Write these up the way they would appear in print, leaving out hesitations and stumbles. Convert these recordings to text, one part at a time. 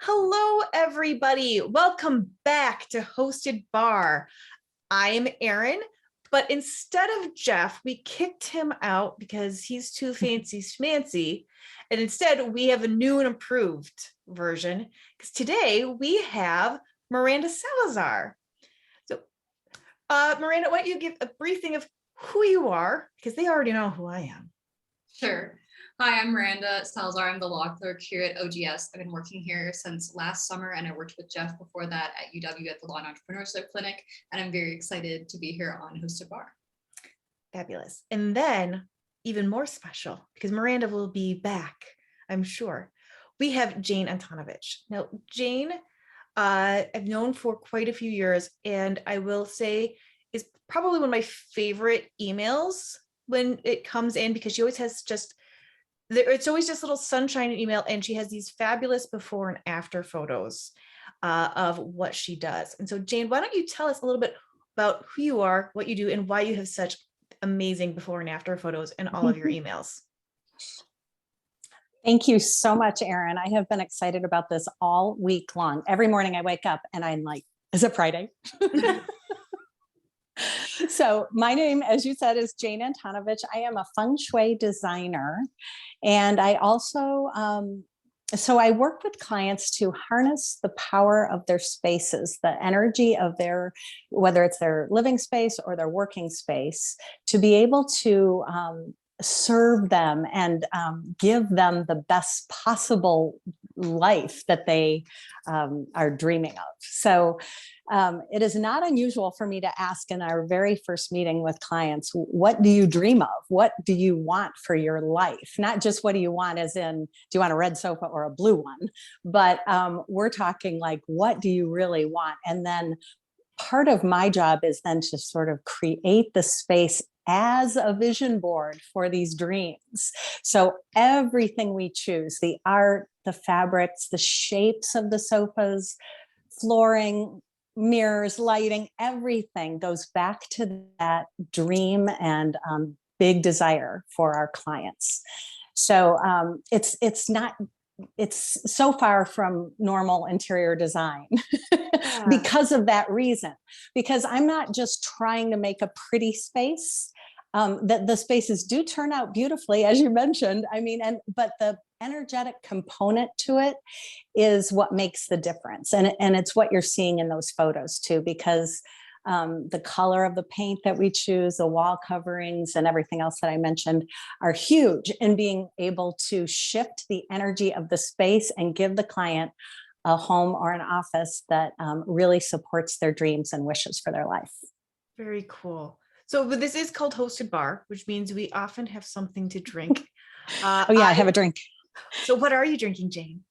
Hello, everybody. Welcome back to Hosted Bar. I'm Erin, but instead of Jeff, we kicked him out because he's too fancy schmancy. And instead, we have a new and improved version because today we have Miranda Salazar. So, Miranda, why don't you give a briefing of who you are? Because they already know who I am. Sure. Hi, I'm Miranda Salazar. I'm the law clerk here at OGS. I've been working here since last summer, and I worked with Jeff before that at UW at the Law and Entrepreneurship Clinic, and I'm very excited to be here on Hosted Bar. Fabulous. And then, even more special, because Miranda will be back, I'm sure, we have Jane Antonovich. Now, Jane, I've known for quite a few years, and I will say is probably one of my favorite emails when it comes in, because she always has it's always just little sunshine in email, and she has these fabulous before and after photos of what she does. And so, Jane, why don't you tell us a little bit about who you are, what you do, and why you have such amazing before and after photos in all of your emails. Thank you so much, Erin. I have been excited about this all week long. Every morning I wake up and I'm like, is it Friday? So my name, as you said, is Jane Antonovich. I am a Feng Shui designer. And I also, so I work with clients to harness the power of their spaces, the energy of whether it's their living space or their working space, to be able to serve them and give them the best possible life that they are dreaming of. So it is not unusual for me to ask in our very first meeting with clients, what do you dream of? What do you want for your life? Not just what do you want as in, do you want a red sofa or a blue one? But we're talking like, what do you really want? And then part of my job is then to sort of create the space as a vision board for these dreams. So everything we choose, the art, the fabrics, the shapes of the sofas, flooring, mirrors, lighting, everything goes back to that dream and big desire for our clients. So it's so far from normal interior design because of that reason, because I'm not just trying to make a pretty space. That the spaces do turn out beautifully, as you mentioned. I mean, but the energetic component to it is what makes the difference. And it's what you're seeing in those photos too, because the color of the paint that we choose, the wall coverings and everything else that I mentioned are huge in being able to shift the energy of the space and give the client a home or an office that really supports their dreams and wishes for their life. Very cool. So this is called Hosted Bar, which means we often have something to drink. Oh yeah, I have a drink. So what are you drinking, Jane?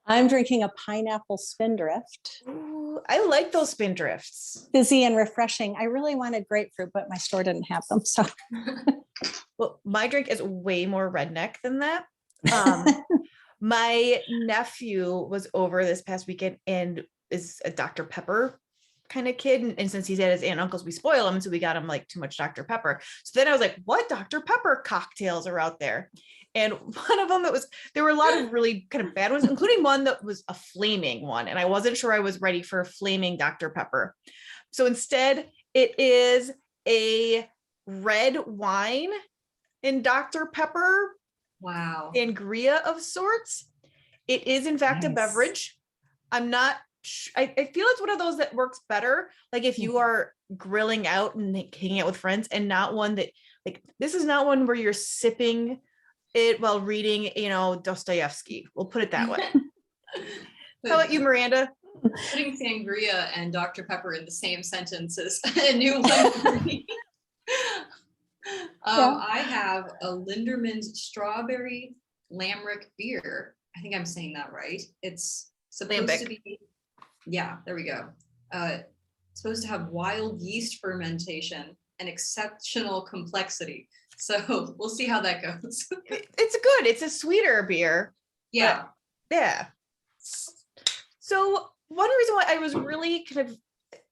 I'm drinking a pineapple spindrift. Ooh, I like those spindrifts. Fizzy and refreshing. I really wanted grapefruit, but my store didn't have them. So, well, my drink is way more redneck than that. My nephew was over this past weekend and is a Dr. Pepper kind of kid. And since he's at his aunt and uncle's, we spoil him. So we got him like too much Dr. Pepper. So then I was like, what Dr. Pepper cocktails are out there? And one of them there were a lot of really kind of bad ones, including one that was a flaming one. And I wasn't sure I was ready for a flaming Dr. Pepper. So instead it is a red wine in Dr. Pepper. Wow. Sangria of sorts. It is in fact a beverage. I'm not, I feel it's one of those that works better. Like if you are grilling out and hanging out with friends, and not one that this is not one where you're sipping it while reading, Dostoevsky. We'll put it that way. How about you, Miranda? Putting sangria and Dr. Pepper in the same sentence is a new one for me. I have a Linderman's strawberry lambic beer. I think I'm saying that right. It's supposed to be, yeah, there we go. Supposed to have wild yeast fermentation and exceptional complexity. So we'll see how that goes. It's good. It's a sweeter beer. Yeah. Yeah. So one reason why I was really kind of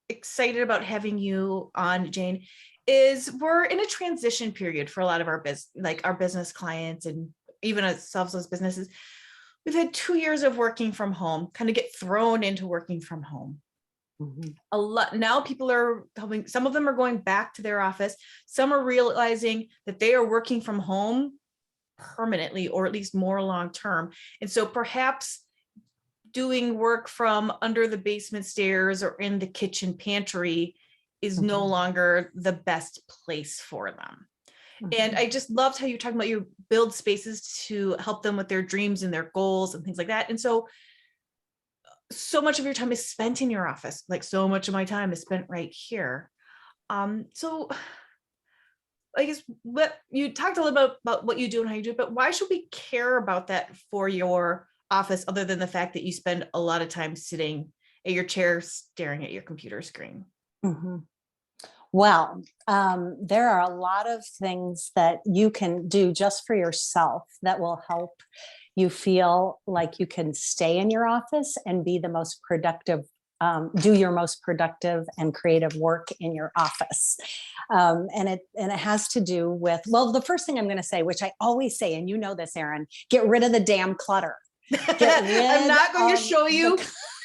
excited about having you on, Jane, is we're in a transition period for a lot of our business clients and even ourselves as businesses. we've had 2 years of working from home, kind of get thrown into working from home. A lot now, people are coming, some of them are going back to their office. Some are realizing that they are working from home permanently, or at least more long-term. And so perhaps doing work from under the basement stairs or in the kitchen pantry is no longer the best place for them. And I just loved how you're talking about you build spaces to help them with their dreams and their goals and things like that. And so much of your time is spent in your office. Like, so much of my time is spent right here. So I guess what you talked a little bit about what you do and how you do it, but why should we care about that for your office, other than the fact that you spend a lot of time sitting at your chair staring at your computer screen? Well, there are a lot of things that you can do just for yourself that will help you feel like you can stay in your office and be the most productive, do your most productive and creative work in your office. And it has to do with, well, the first thing I'm going to say, which I always say, and you know this, Erin, get rid of the damn clutter. I'm not going to show you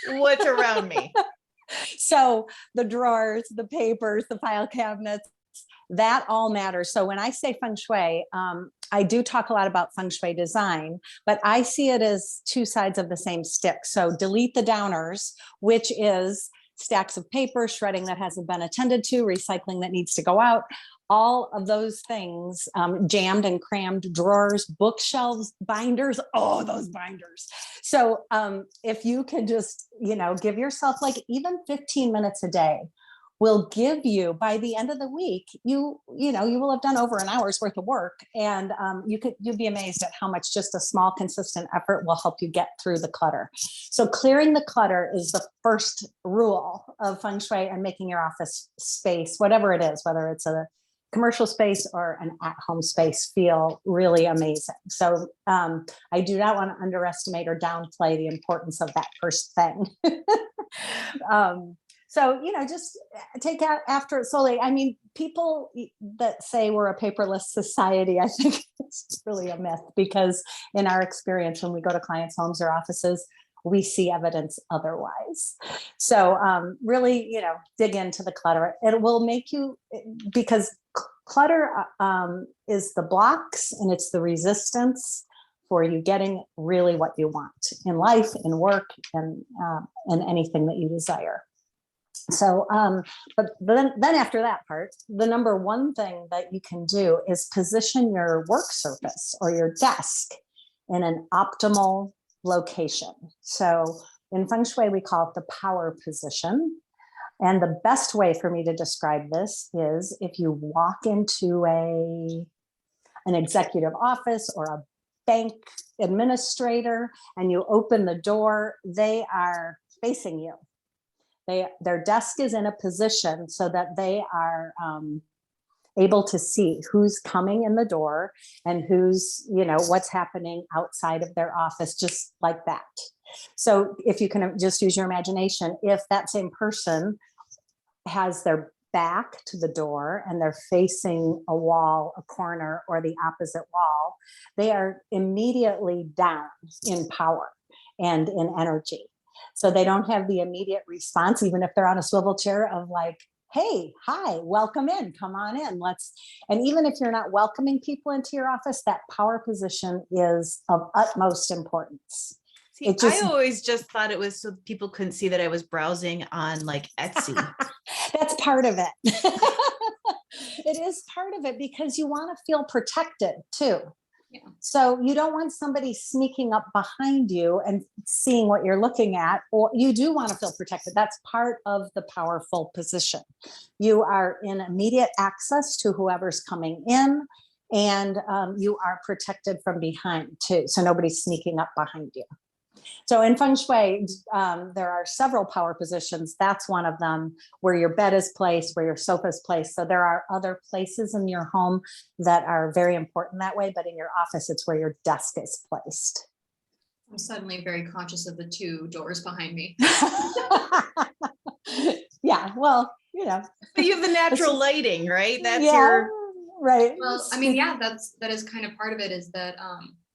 what's around me. So the drawers, the papers, the file cabinets, that all matters. So when I say Feng Shui, I do talk a lot about Feng Shui design, but I see it as two sides of the same stick. So delete the downers, which is stacks of paper, shredding that hasn't been attended to, recycling that needs to go out, all of those things, jammed and crammed drawers, bookshelves, binders, oh, those binders. So if you could just, give yourself like even 15 minutes a day will give you, by the end of the week, you will have done over an hour's worth of work. And you'd be amazed at how much just a small, consistent effort will help you get through the clutter. So clearing the clutter is the first rule of Feng Shui and making your office space, whatever it is, whether it's a commercial space or an at-home space, feel really amazing. So I do not want to underestimate or downplay the importance of that first thing. So, just take out after it slowly. I mean, people that say we're a paperless society, I think it's really a myth, because in our experience, when we go to clients' homes or offices, we see evidence otherwise. So really, dig into the clutter. It will make you, because clutter is the blocks and it's the resistance for you getting really what you want in life, in work, and anything that you desire. So, but then after that part, the number one thing that you can do is position your work surface or your desk in an optimal location. So in Feng Shui, we call it the power position. And the best way for me to describe this is if you walk into an executive office or a bank administrator and you open the door, they are facing you. Their desk is in a position so that they are able to see who's coming in the door and who's, what's happening outside of their office, just like that. So if you can just use your imagination, if that same person has their back to the door and they're facing a wall, a corner, or the opposite wall, they are immediately down in power and in energy. So they don't have the immediate response, even if they're on a swivel chair, of like, hey, hi, welcome in, come on in, and even if you're not welcoming people into your office, that power position is of utmost importance. See, I always just thought it was so people couldn't see that I was browsing on like Etsy. That's part of it. It is part of it because you want to feel protected too. Yeah. So you don't want somebody sneaking up behind you and seeing what you're looking at, or you do want to feel protected. That's part of the powerful position. You are in immediate access to whoever's coming in, and you are protected from behind too. So nobody's sneaking up behind you. So in Feng Shui, there are several power positions. That's one of them, where your bed is placed, where your sofa is placed. So there are other places in your home that are very important that way, but in your office, it's where your desk is placed. I'm suddenly very conscious of the two doors behind me. Yeah, well, But you have the natural lighting, right? That's right. Well, I mean, that is kind of part of it, is that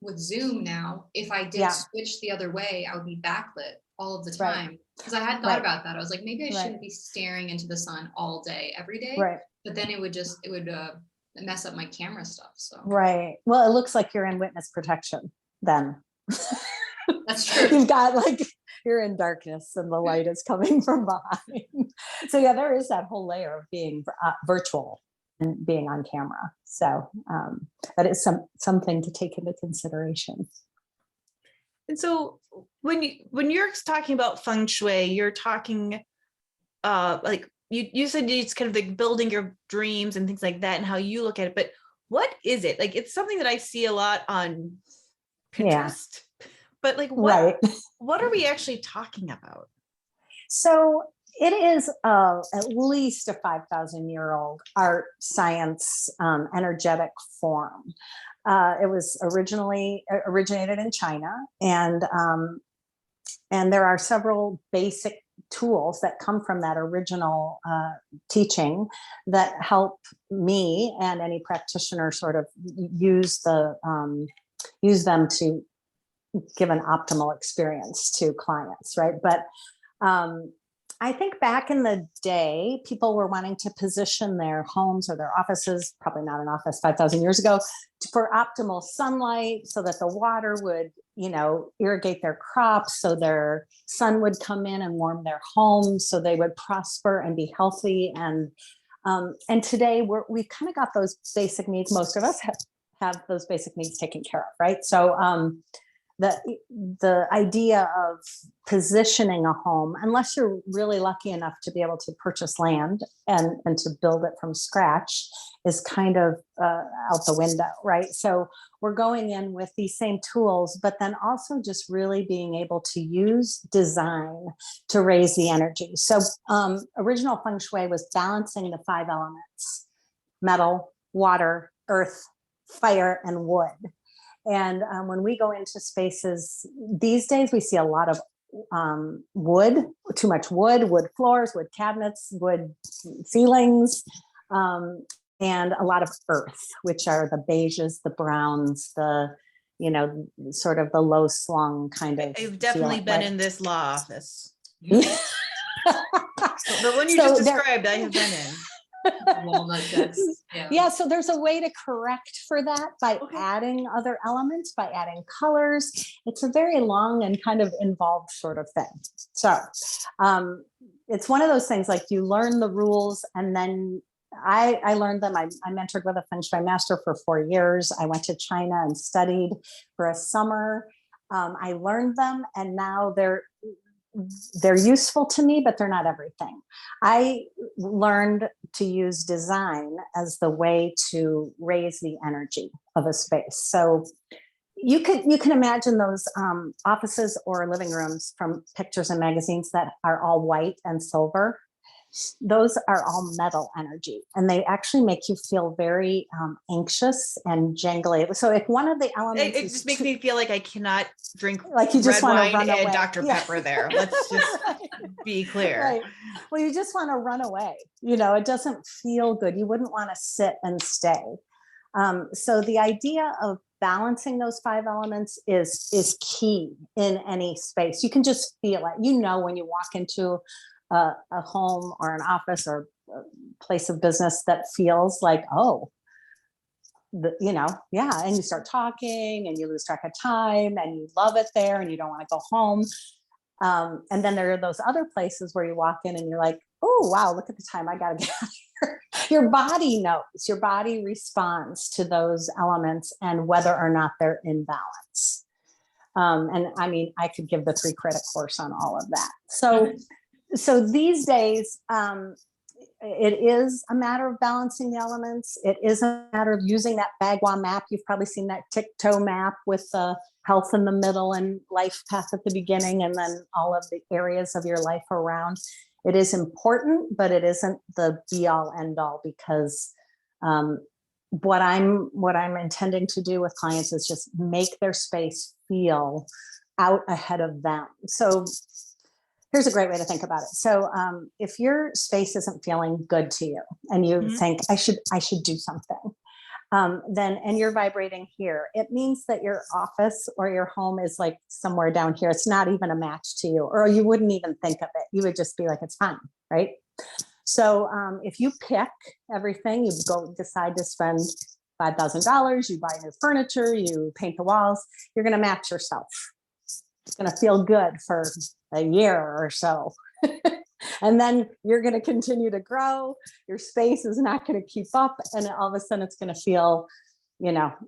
with Zoom now, if I did Yeah. switch the other way, I would be backlit all of the Right. time. Because I had thought Right. about that. I was like, maybe I Right. shouldn't be staring into the sun all day, every day. Right. But then it would mess up my camera stuff. So Right. Well, it looks like you're in witness protection then. that's true. You've got like, you're in darkness and the light is coming from behind. So yeah, there is that whole layer of being virtual and being on camera. So that is something to take into consideration. And so when you're talking about feng shui, you're talking like you said it's kind of like building your dreams and things like that and how you look at it. But what is it? Like, it's something that I see a lot on Pinterest. Yeah. But like, what are we actually talking about? So it is at least a 5,000-year-old art, science, energetic form. It was originated in China, and there are several basic tools that come from that original teaching that help me and any practitioner sort of use them to give an optimal experience to clients, right? But I think back in the day, people were wanting to position their homes or their offices, probably not an office 5,000 years ago, for optimal sunlight so that the water would, irrigate their crops, so their sun would come in and warm their homes, so they would prosper and be healthy. And today we've kind of got those basic needs. Most of us have those basic needs taken care of, right? So the idea of positioning a home, unless you're really lucky enough to be able to purchase land and to build it from scratch, is kind of out the window, right? So we're going in with these same tools, but then also just really being able to use design to raise the energy. So original feng shui was balancing the 5 elements: metal, water, earth, fire, and wood. And when we go into spaces these days, we see a lot of wood, too much wood floors, wood cabinets, wood ceilings, and a lot of earth, which are the beiges, the browns, the, sort of the low slung kind of. I've definitely feeling, been right? in this law office. The one you just described, I have been in. Walnut desks. Yeah, so there's a way to correct for that by adding other elements, by adding colors. It's a very long and kind of involved sort of thing. So it's one of those things, like, you learn the rules, and then I learned them. I mentored with a Feng Shui master for 4 years. I went to China and studied for a summer. I learned them, and now they're useful to me, but they're not everything. I learned to use design as the way to raise the energy of a space. So you can imagine those offices or living rooms from pictures and magazines that are all white and silver. Those are all metal energy, and they actually make you feel very anxious and jangly. So if one of the elements, it just makes me feel like I cannot drink like you just red want to wine run and away. Dr. Pepper there. Let's just be clear. Right. Well, you just want to run away. It doesn't feel good. You wouldn't want to sit and stay. So the idea of balancing those 5 elements is key in any space. You can just feel it. When you walk into a home or an office or a place of business that feels like, and you start talking and you lose track of time and you love it there and you don't want to go home. And then there are those other places where you walk in and you're like, oh, wow, look at the time. I got to get out of here. Your body knows, your body responds to those elements and whether or not they're in balance. And I mean, I could give the 3 credit course on all of that. So these days, it is a matter of balancing the elements. It is a matter of using that Bagua map. You've probably seen that tic-tac map with the health in the middle and life path at the beginning, and then all of the areas of your life around. It is important, but it isn't the be all end all, because what I'm intending to do with clients is just make their space feel out ahead of them. So here's a great way to think about it. So if your space isn't feeling good to you and you think I should do something, then, and you're vibrating here, it means that your office or your home is like somewhere down here. It's not even a match to you, or you wouldn't even think of it. You would just be like, it's fine, right? So if you pick everything, you go decide to spend $5,000, you buy new furniture, you paint the walls, you're going to match yourself. It's going to feel good for a year or so. And then you're going to continue to grow. Your space is not going to keep up. And all of a sudden it's going to feel,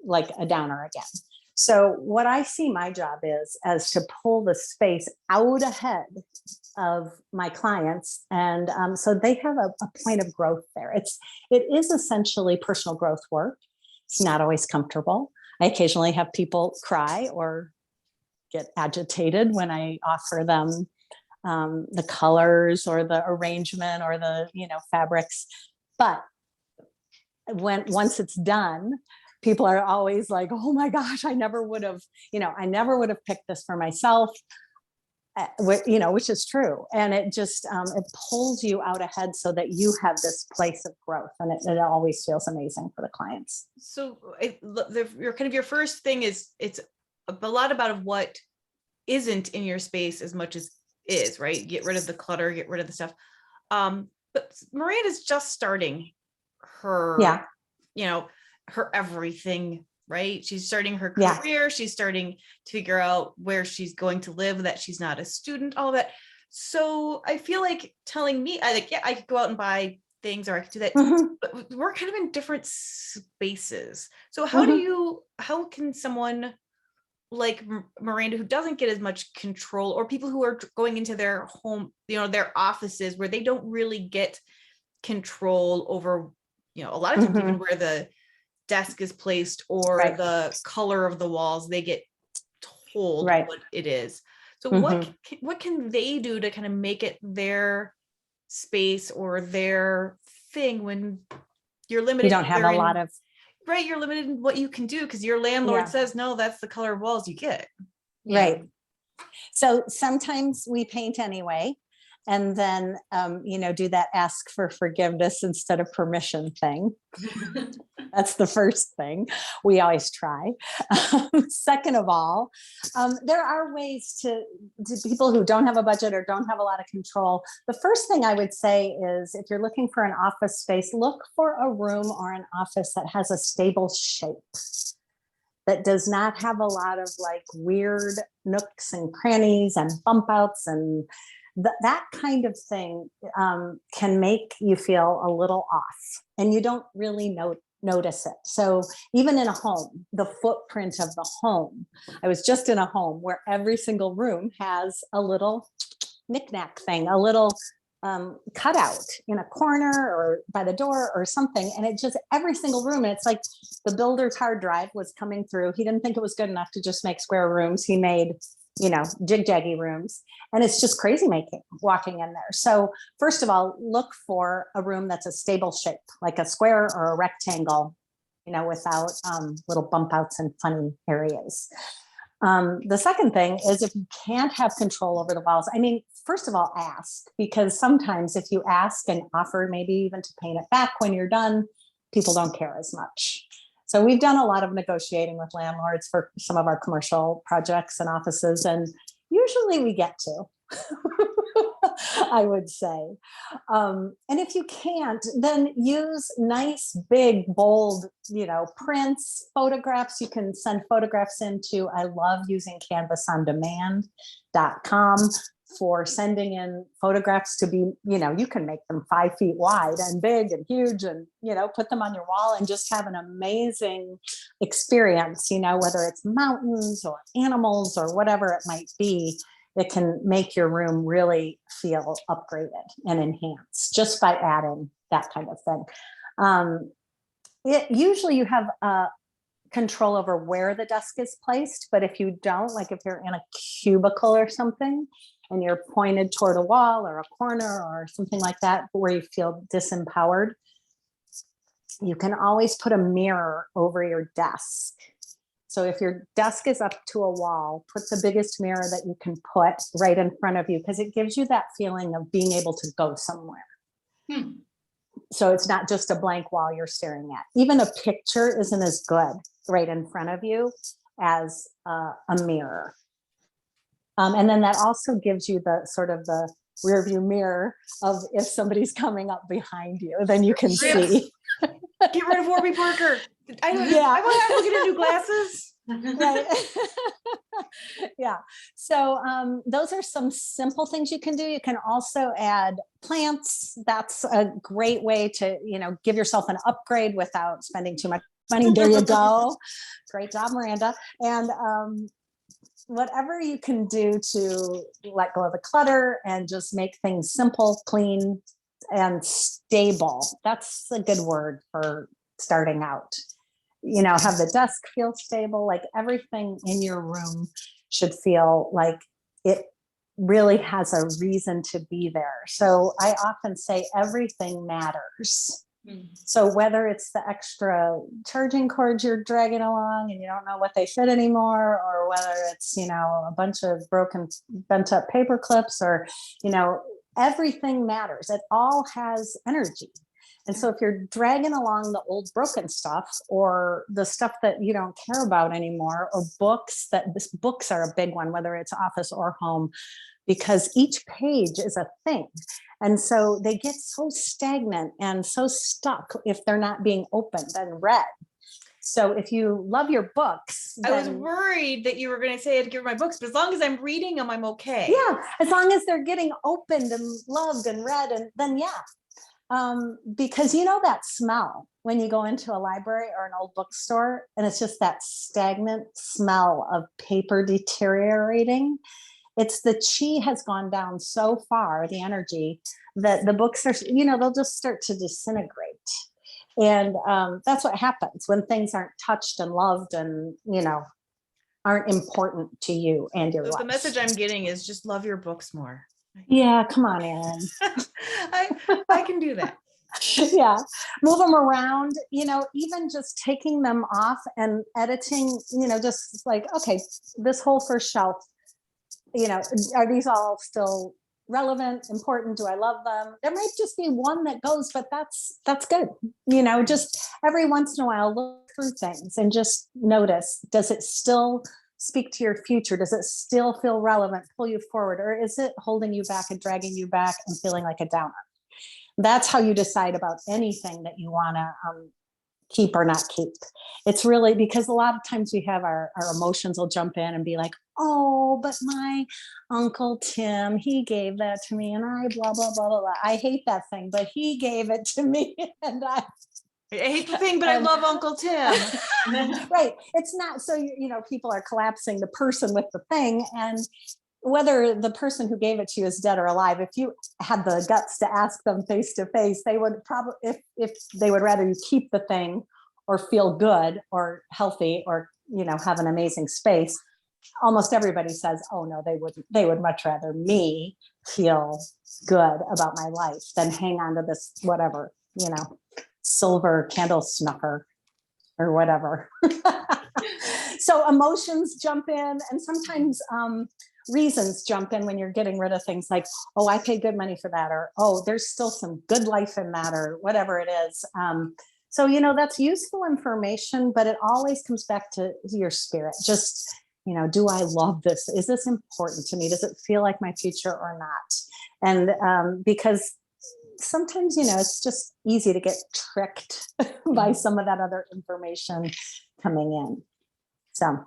like a downer again. So what I see my job is as to pull the space out ahead of my clients. And so they have a point of growth there. It is essentially personal growth work. It's not always comfortable. I occasionally have people cry or get agitated when I offer them the colors or the arrangement or the, fabrics. But once it's done, people are always like, oh my gosh, I never would have picked this for myself, which is true. And it just, it pulls you out ahead so that you have this place of growth, and it always feels amazing for the clients. So your first thing is, it's a lot about what isn't in your space as much as is, right? Get rid of the clutter, get rid of the stuff. But Miranda's just starting her, her everything, right? She's starting her career. She's starting to figure out where she's going to live, that she's not a student, all of that. So I feel like telling me, I could go out and buy things, or I could do that, but we're kind of in different spaces. So how can someone like Miranda, who doesn't get as much control, or people who are going into their home, their offices where they don't really get control over, a lot of times even where the desk is placed or the color of the walls, they get told what it is. So what can they do to kind of make it their space or their thing when you're limited? You don't have a lot of you're limited in what you can do because your landlord says, no, that's the color of walls you get. Right. So sometimes we paint anyway, and then, do that ask for forgiveness instead of permission thing. That's the first thing we always try. Second of all, there are ways to people who don't have a budget or don't have a lot of control. The first thing I would say is, if you're looking for an office space, look for a room or an office that has a stable shape, that does not have a lot of like weird nooks and crannies and bump outs, and that kind of thing can make you feel a little off, and you don't really notice it. So even in a home, the footprint of the home, I was just in a home where every single room has a little knickknack thing, a little cutout in a corner or by the door or something. And it just, every single room, and it's like the builder's hard drive was coming through. He didn't think it was good enough to just make square rooms. He made, jig-jaggy rooms. And it's just crazy making walking in there. So first of all, look for a room that's a stable shape, like a square or a rectangle, without little bump outs and funny areas. The second thing is, if you can't have control over the walls, first of all, ask, because sometimes if you ask and offer maybe even to paint it back when you're done, people don't care as much. So we've done a lot of negotiating with landlords for some of our commercial projects and offices, and usually we get to, I would say. And if you can't, then use nice, big, bold, prints, photographs. You can send photographs into, I love using canvasondemand.com for sending in photographs to be, you can make them 5 feet wide and big and huge, and, put them on your wall and just have an amazing experience, whether it's mountains or animals or whatever it might be. It can make your room really feel upgraded and enhanced just by adding that kind of thing. Usually you have control over where the desk is placed, but if you don't, like if you're in a cubicle or something and you're pointed toward a wall or a corner or something like that where you feel disempowered, you can always put a mirror over your desk. So if your desk is up to a wall, put the biggest mirror that you can put right in front of you, because it gives you that feeling of being able to go somewhere. So it's not just a blank wall you're staring at. Even a picture isn't as good right in front of you as a mirror. And then that also gives you the sort of the rear view mirror of if somebody's coming up behind you, then you can see. Get rid of Warby Parker. I want to get new glasses. Right. Yeah. So those are some simple things you can do. You can also add plants. That's a great way to, give yourself an upgrade without spending too much money. There you go. Great job, Miranda. And whatever you can do to let go of the clutter and just make things simple, clean, and stable. That's a good word for starting out. Have the desk feel stable, like everything in your room should feel like it really has a reason to be there. So I often say everything matters. So whether it's the extra charging cords you're dragging along and you don't know what they fit anymore, or whether it's, a bunch of broken, bent up paper clips, or, everything matters. It all has energy. And so if you're dragging along the old broken stuff, or the stuff that you don't care about anymore, or books are a big one, whether it's office or home, because each page is a thing. And so they get so stagnant and so stuck if they're not being opened and read. So if you love your books, I was worried that you were going to say I'd give my books, but as long as I'm reading them, I'm okay. Yeah, as long as they're getting opened and loved and read, and then because that smell when you go into a library or an old bookstore, and it's just that stagnant smell of paper deteriorating. It's the chi has gone down so far, the energy, that the books are, they'll just start to disintegrate. And that's what happens when things aren't touched and loved and, aren't important to you and your life. The message I'm getting is just love your books more. Yeah, come on, Erin. I can do that. Yeah, move them around, even just taking them off and editing, just like, okay, this whole first shelf, are these all still relevant, important? Do I love them? There might just be one that goes, but that's good. Just every once in a while, look through things and just notice, does it still speak to your future? Does it still feel relevant, pull you forward, or is it holding you back and dragging you back and feeling like a downer? That's how you decide about anything that you want to keep or not keep. It's really because a lot of times we have our emotions will jump in and be like, oh, but my Uncle Tim, he gave that to me, and I blah, blah, blah, blah, blah. I hate that thing, but he gave it to me. And I hate the thing, but I love Uncle Tim. Right. It's not so, people are collapsing the person with the thing. And whether the person who gave it to you is dead or alive, if you had the guts to ask them face to face, they would probably, if they would rather you keep the thing or feel good or healthy or, have an amazing space, almost everybody says, oh no, they would much rather me feel good about my life than hang on to this, whatever, silver candle snuffer or whatever. So emotions jump in, and sometimes reasons jump in when you're getting rid of things like, oh, I paid good money for that, or oh, there's still some good life in that, or whatever it is. So that's useful information, but it always comes back to your spirit. Just, do I love this? Is this important to me? Does it feel like my future or not? And because sometimes, it's just easy to get tricked by some of that other information coming in. So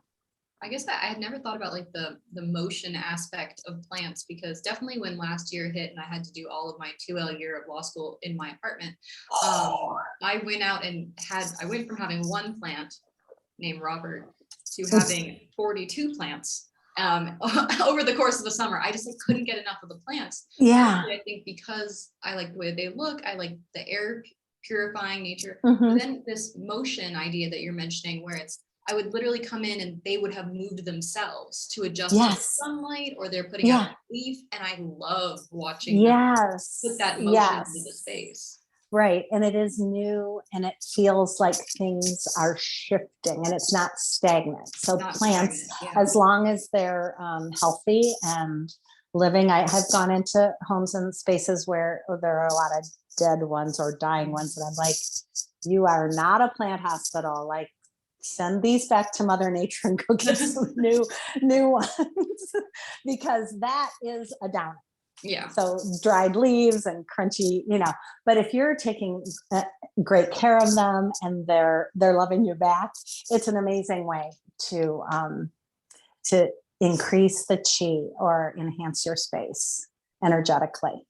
I guess that I had never thought about like the motion aspect of plants, because definitely when last year hit and I had to do all of my 2L year of law school in my apartment, I went out and I went from having one plant named Robert to having 42 plants over the course of the summer. I just couldn't get enough of the plants. Yeah. I think because I like the way they look, I like the air purifying nature. Mm-hmm. But then this motion idea that you're mentioning, where I would literally come in and they would have moved themselves to adjust to the sunlight, or they're putting out a leaf. And I love watching them put that motion into the space. Right. And it is new, and it feels like things are shifting and it's not stagnant. So plants, as long as they're healthy and living, I have gone into homes and spaces where there are a lot of dead ones or dying ones. And I'm like, you are not a plant hospital. Like, send these back to Mother Nature and go get some new ones because that is a downer. Yeah. So dried leaves and crunchy, but if you're taking great care of them and they're loving you back, it's an amazing way to increase the chi or enhance your space energetically.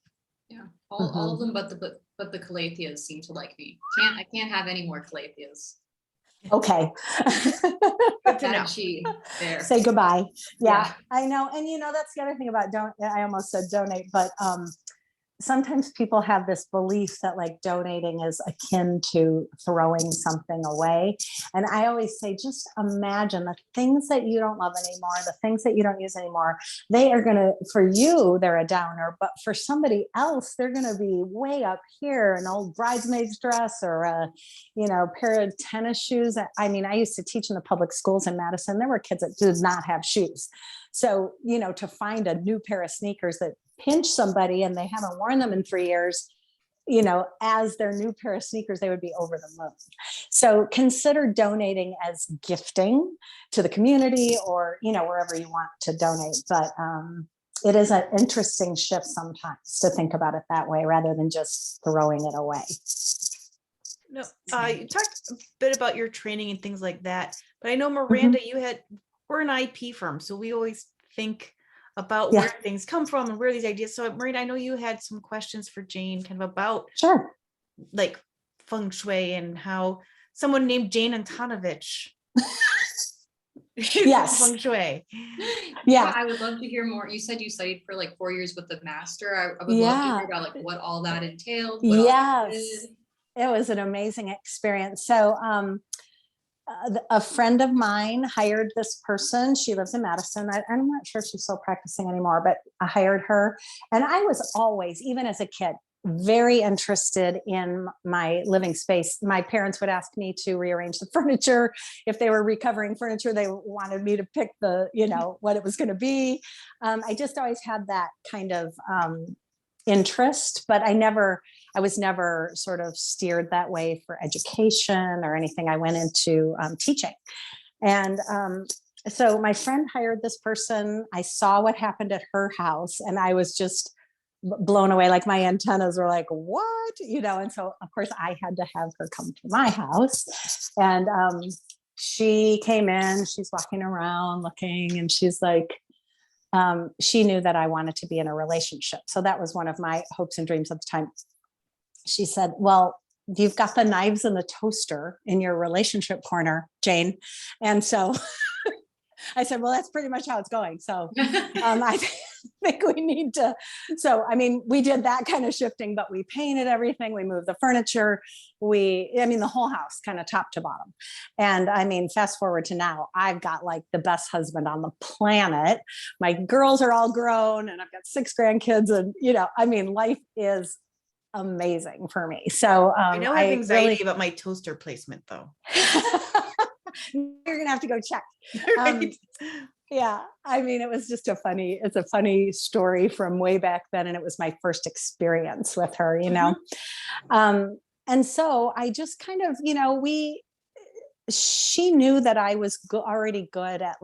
Yeah. All of them, but the calatheas seem to like me. I can't have any more calatheas. Okay. Good to know. Chi there. Say goodbye. Yeah, I know. And that's the other thing about I almost said donate, but sometimes people have this belief that like donating is akin to throwing something away. And I always say, just imagine the things that you don't love anymore, the things that you don't use anymore, they are going to, for you, they're a downer, but for somebody else, they're going to be way up here, an old bridesmaid's dress or a, pair of tennis shoes. I mean, I used to teach in the public schools in Madison. There were kids that did not have shoes. So, to find a new pair of sneakers that pinch somebody and they haven't worn them in 3 years, as their new pair of sneakers, they would be over the moon. So consider donating as gifting to the community or, wherever you want to donate. But it is an interesting shift sometimes to think about it that way rather than just throwing it away. No, you talked a bit about your training and things like that, but I know Miranda, we're an IP firm, so we always think about where things come from and where these ideas. So Miranda, I know you had some questions for Jane kind of about like Feng Shui and how someone named Jane Antonovich. Yes. Feng Shui. Yeah. I would love to hear more. You said you studied for like 4 years with the master. I would love to hear about like what all that entailed. Yes. It was an amazing experience. So a friend of mine hired this person. She lives in Madison. I'm not sure if she's still practicing anymore, but I hired her. And I was always, even as a kid, very interested in my living space. My parents would ask me to rearrange the furniture. If they were recovering furniture, they wanted me to pick what it was going to be. I just always had that kind of interest, but I was never sort of steered that way for education or anything. I went into teaching. And so my friend hired this person. I saw what happened at her house and I was just blown away. Like my antennas were like, what? And so of course I had to have her come to my house. And she came in, she's walking around looking, and she's like, she knew that I wanted to be in a relationship. So that was one of my hopes and dreams at the time. She said, well, you've got the knives and the toaster in your relationship corner, Jane. And so I said, well, that's pretty much how it's going. So I think we need to. So, I mean, we did that kind of shifting, but we painted everything. We moved the furniture. The whole house kind of top to bottom. And I mean, fast forward to now, I've got like the best husband on the planet. My girls are all grown and I've got 6 grandkids and, life is amazing for me. So I know I have anxiety about my toaster placement though. You're gonna have to go check. Right. Yeah, I mean, it's a funny story from way back then, and it was my first experience with her, and so I just kind of, she knew that I was already good at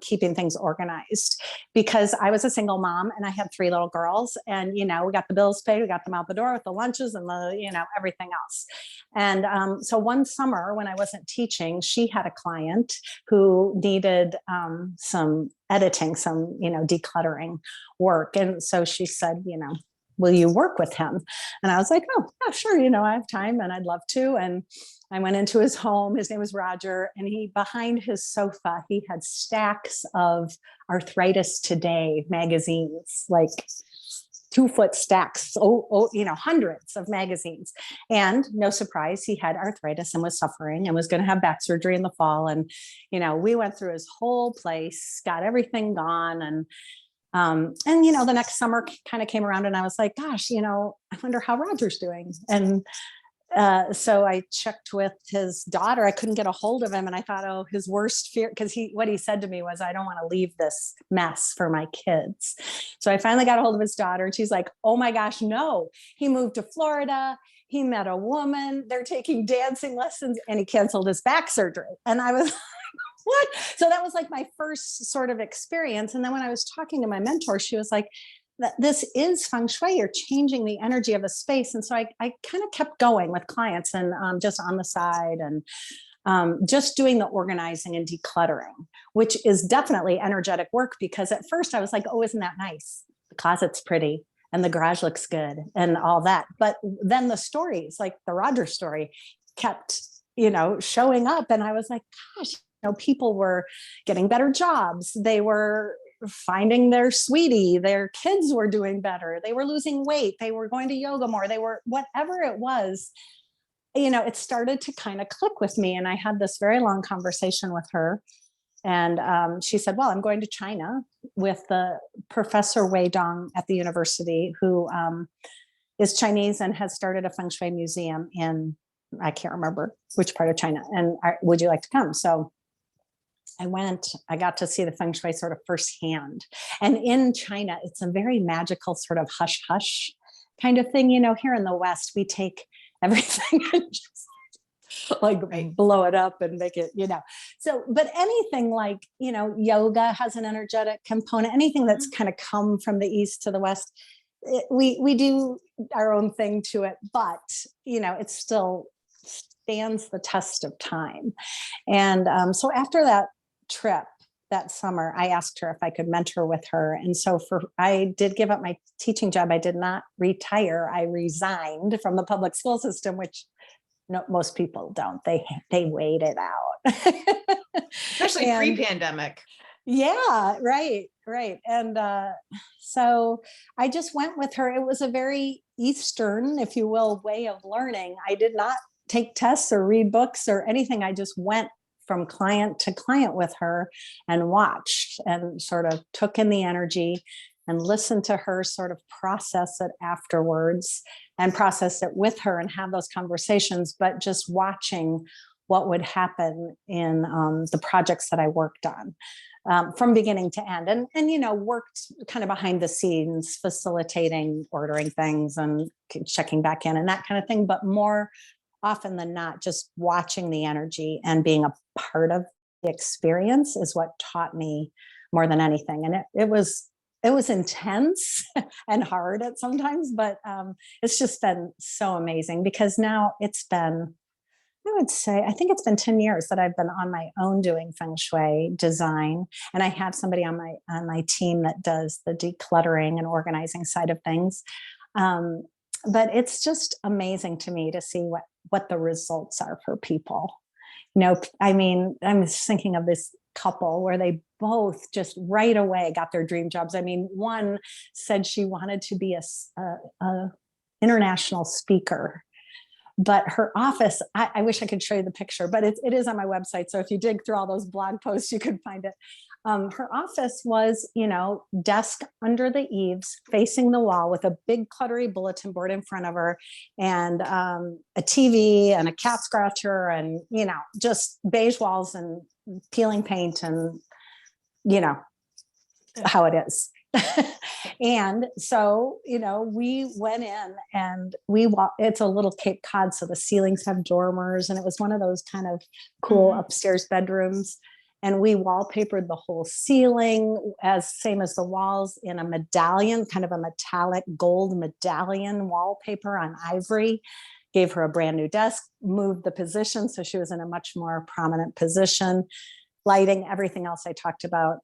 keeping things organized because I was a single mom and I had 3 little girls and, we got the bills paid, we got them out the door with the lunches and everything else. And so one summer when I wasn't teaching, she had a client who needed some editing, some, decluttering work. And so she said, will you work with him? And I was like, oh, yeah, sure. I have time and I'd love to. And I went into his home. His name was Roger. And behind his sofa, he had stacks of Arthritis Today magazines, like 2-foot stacks, hundreds of magazines. And no surprise, he had arthritis and was suffering and was going to have back surgery in the fall. And, we went through his whole place, got everything gone. And the next summer kind of came around and I was like, gosh, I wonder how Roger's doing. And So I checked with his daughter. I couldn't get a hold of him. And I thought, oh, his worst fear, because what he said to me was, I don't want to leave this mess for my kids. So I finally got a hold of his daughter, and she's like, oh my gosh, no. He moved to Florida. He met a woman. They're taking dancing lessons, and he canceled his back surgery. And I was like, what? So that was like my first sort of experience. And then when I was talking to my mentor, she was like, this is feng shui. You're changing the energy of a space. And so I kind of kept going with clients, and just on the side, and just doing the organizing and decluttering, which is definitely energetic work, because at first I was like, oh, isn't that nice? The closet's pretty and the garage looks good and all that. But then the stories, like the Roger story, kept, showing up. And I was like, gosh, people were getting better jobs. They were finding their sweetie, their kids were doing better, they were losing weight, they were going to yoga more, they were whatever it was, it started to kind of click with me. And I had this very long conversation with her, and she said, well, I'm going to China with the Professor Wei Dong at the university, who is Chinese and has started a feng shui museum in, I can't remember which part of China, and would you like to come? So I went, I got to see the feng shui sort of firsthand. And in China, it's a very magical sort of hush hush kind of thing. Here in the West, we take everything and just like blow it up and make it, So, but anything like, yoga has an energetic component, anything that's kind of come from the East to the West, we do our own thing to it, but, it still stands the test of time. And so after that trip that summer, I asked her if I could mentor with her. And so I did give up my teaching job. I did not retire. I resigned from the public school system, which most people don't. They wait it out. Especially pre-pandemic. Yeah, right. And so I just went with her. It was a very Eastern, if you will, way of learning. I did not take tests or read books or anything. I just went from client to client with her and watched and sort of took in the energy and listened to her sort of process it afterwards, and process it with her and have those conversations, but just watching what would happen in the projects that I worked on. From beginning to end, and worked kind of behind the scenes, facilitating, ordering things and checking back in and that kind of thing, but more often than not, just watching the energy and being a part of the experience is what taught me more than anything. And it was intense and hard at sometimes, but it's just been so amazing, because now it's been, I think it's been 10 years that I've been on my own doing feng shui design. And I have somebody on my team that does the decluttering and organizing side of things. But it's just amazing to me to see what the results are for people. I mean, I'm just thinking of this couple where they both just right away got their dream jobs. I mean, one said she wanted to be a international speaker, but her office, I wish I could show you the picture, but it is on my website. So if you dig through all those blog posts, you could find it. Her office was, desk under the eaves, facing the wall, with a big cluttery bulletin board in front of her, and a TV and a cat scratcher, and, just beige walls and peeling paint, and, how it is. And so, we went in and it's a little Cape Cod, so the ceilings have dormers, and it was one of those kind of cool upstairs bedrooms. And we wallpapered the whole ceiling, same as the walls, in a medallion, kind of a metallic gold medallion wallpaper on ivory. Gave her a brand new desk, moved the position so she was in a much more prominent position. Lighting, everything else I talked about.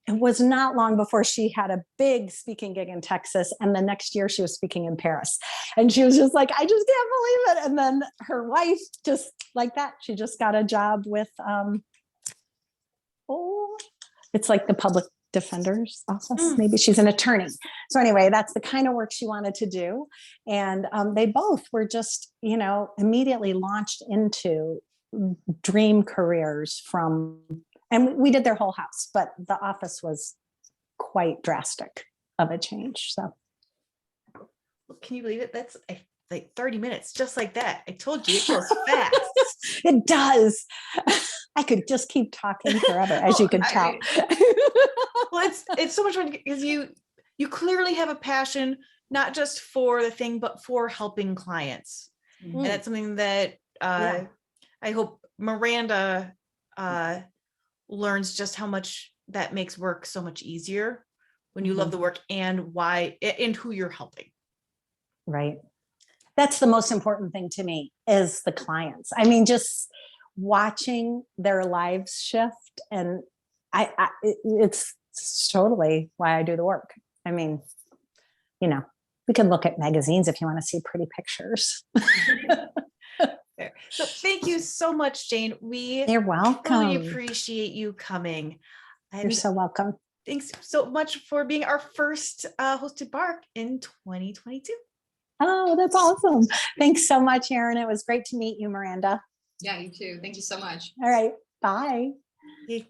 It was not long before she had a big speaking gig in Texas, and the next year she was speaking in Paris. And she was just like, I just can't believe it. And then her wife, just like that, she just got a job with, it's like the public defender's office. Maybe she's an attorney. So anyway, that's the kind of work she wanted to do. And they both were just, immediately launched into dream careers and we did their whole house, but the office was quite drastic of a change. So can you believe it? like 30 minutes, just like that. I told you it goes fast. It does. I could just keep talking forever, as you can tell. Well, it's so much fun because you clearly have a passion, not just for the thing, but for helping clients. And that's something that I hope Miranda learns just how much that makes work so much easier when you love the work and why and who you're helping. Right. That's the most important thing to me is the clients. I mean, just watching their lives shift, and it's totally why I do the work. I mean, you know, we can look at magazines if you want to see pretty pictures. So thank you so much, Jane. You're welcome. Really appreciate you coming. You're so welcome. Thanks so much for being our first hosted Bark in 2022. Oh, that's awesome. Thanks so much, Erin. It was great to meet you, Miranda. Yeah, you too. Thank you so much. All right. Bye. Hey.